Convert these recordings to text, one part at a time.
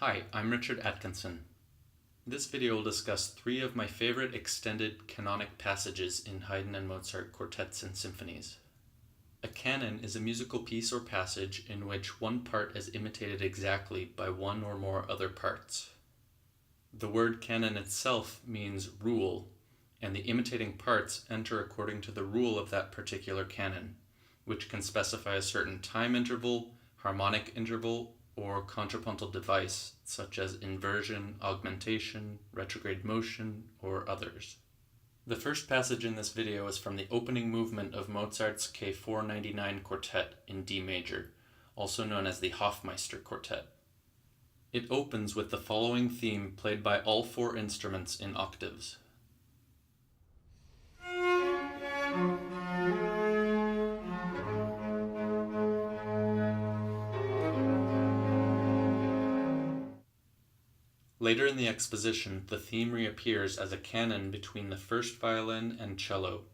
Hi, I'm Richard Atkinson. This video will discuss three of my favorite extended canonic passages in Haydn and Mozart quartets and symphonies. A canon is a musical piece or passage in which one part is imitated exactly by one or more other parts. The word canon itself means rule, and the imitating parts enter according to the rule of that particular canon, which can specify a certain time interval, harmonic interval, or contrapuntal device, such as inversion, augmentation, retrograde motion, or others. The first passage in this video is from the opening movement of Mozart's K499 Quartet in D major, also known as the Hofmeister Quartet. It opens with the following theme played by all four instruments in octaves. Later in the exposition, the theme reappears as a canon between the first violin and cello,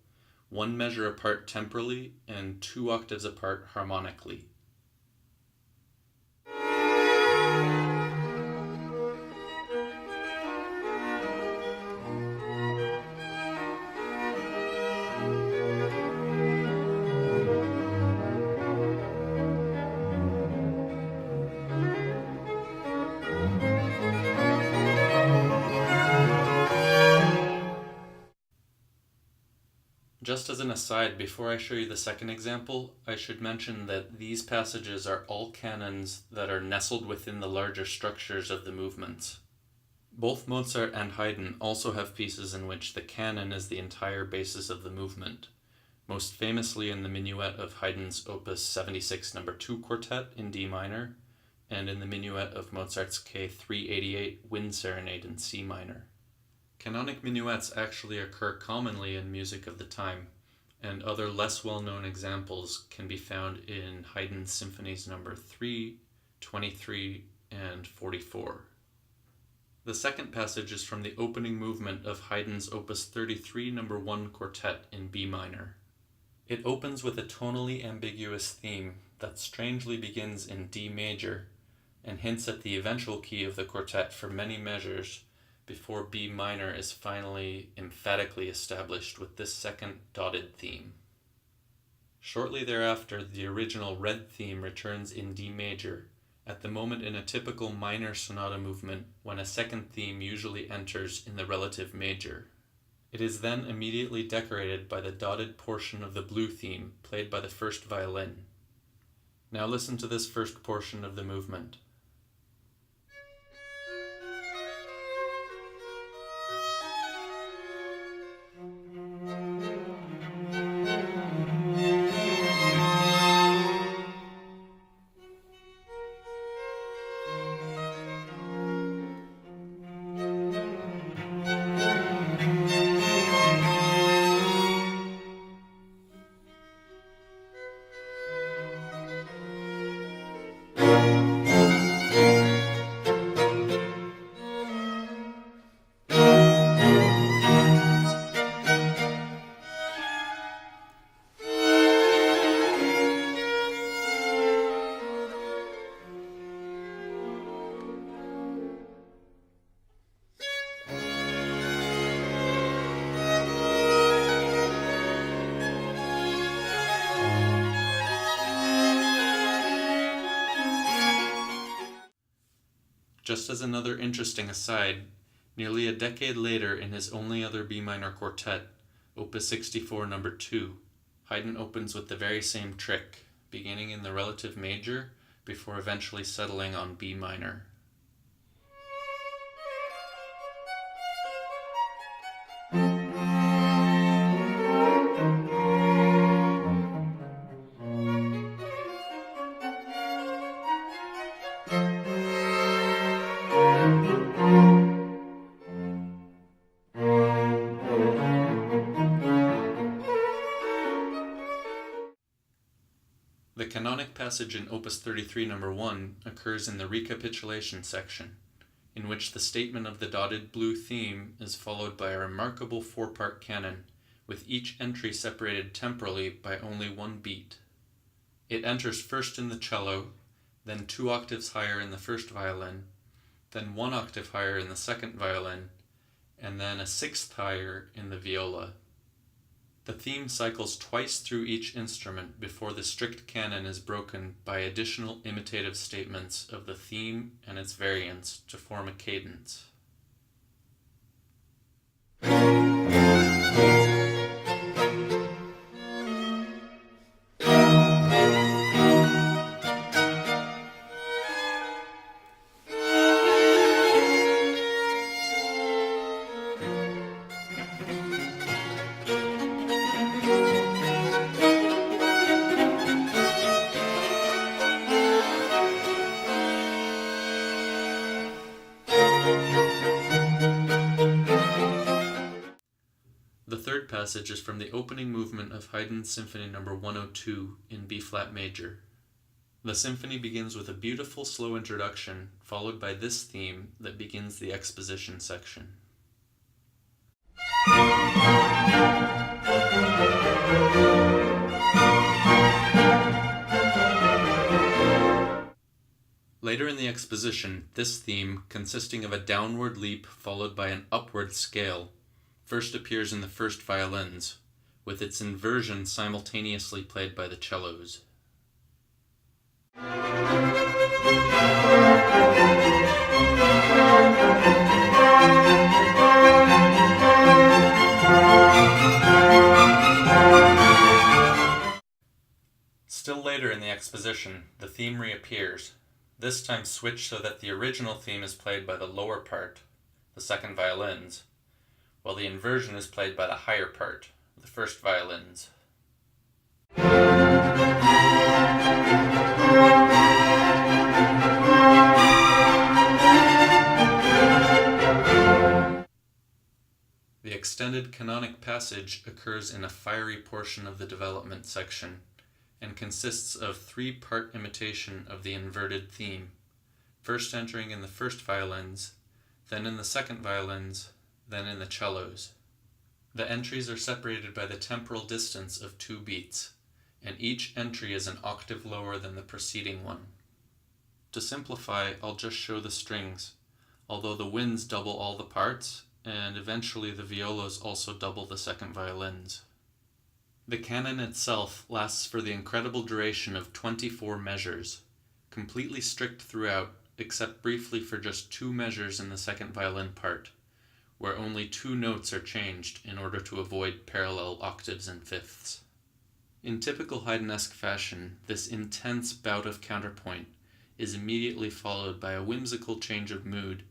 one measure apart temporally and 2 octaves apart harmonically. Just as an aside, before I show you the second example, I should mention that these passages are all canons that are nestled within the larger structures of the movements. Both Mozart and Haydn also have pieces in which the canon is the entire basis of the movement, most famously in the minuet of Haydn's Opus 76 No. 2 Quartet in D minor, and in the minuet of Mozart's K388 Wind Serenade in C minor. Canonic minuets actually occur commonly in music of the time, and other less well-known examples can be found in Haydn's Symphonies No. 3, 23, and 44. The second passage is from the opening movement of Haydn's Opus 33 No. 1 Quartet in B minor. It opens with a tonally ambiguous theme that strangely begins in D major and hints at the eventual key of the quartet for many measures before B minor is finally emphatically established with this second dotted theme. Shortly thereafter, the original red theme returns in D major, at the moment in a typical minor sonata movement when a second theme usually enters in the relative major. It is then immediately decorated by the dotted portion of the blue theme played by the first violin. Now listen to this first portion of the movement. Just as another interesting aside, nearly a decade later in his only other B minor quartet, Opus 64 No. 2, Haydn opens with the very same trick, beginning in the relative major before eventually settling on B minor. The canonic passage in Opus 33 No. 1 occurs in the recapitulation section, in which the statement of the dotted blue theme is followed by a remarkable 4-part canon, with each entry separated temporally by only one beat. It enters first in the cello, then 2 octaves higher in the first violin, then 1 octave higher in the second violin, and then a 1/6 higher in the viola. The theme cycles twice through each instrument before the strict canon is broken by additional imitative statements of the theme and its variants to form a cadence. The third passage is from the opening movement of Haydn's Symphony No. 102 in B-flat major. The symphony begins with a beautiful slow introduction, followed by this theme that begins the exposition section. Later in the exposition, this theme, consisting of a downward leap followed by an upward scale, first appears in the first violins, with its inversion simultaneously played by the cellos. Still later in the exposition, the theme reappears, this time switched so that the original theme is played by the lower part, the second violins, while the inversion is played by the higher part, the first violins. The extended canonic passage occurs in a fiery portion of the development section, and consists of 3-part imitation of the inverted theme, first entering in the first violins, then in the second violins, then in the cellos. The entries are separated by the temporal distance of 2 beats, and each entry is an octave lower than the preceding one. To simplify, I'll just show the strings, although the winds double all the parts, and eventually the violas also double the second violins. The canon itself lasts for the incredible duration of 24 measures, completely strict throughout, except briefly for just 2 measures in the second violin part, where only 2 notes are changed in order to avoid parallel octaves and fifths. In typical Haydnesque fashion, this intense bout of counterpoint is immediately followed by a whimsical change of mood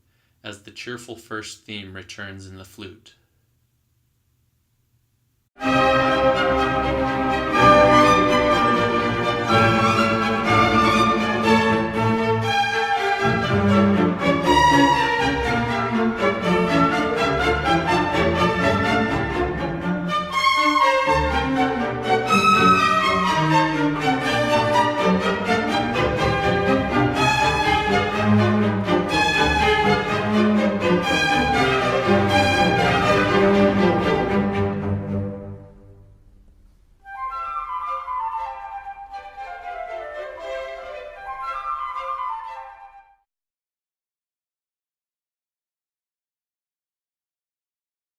as the cheerful first theme returns in the flute.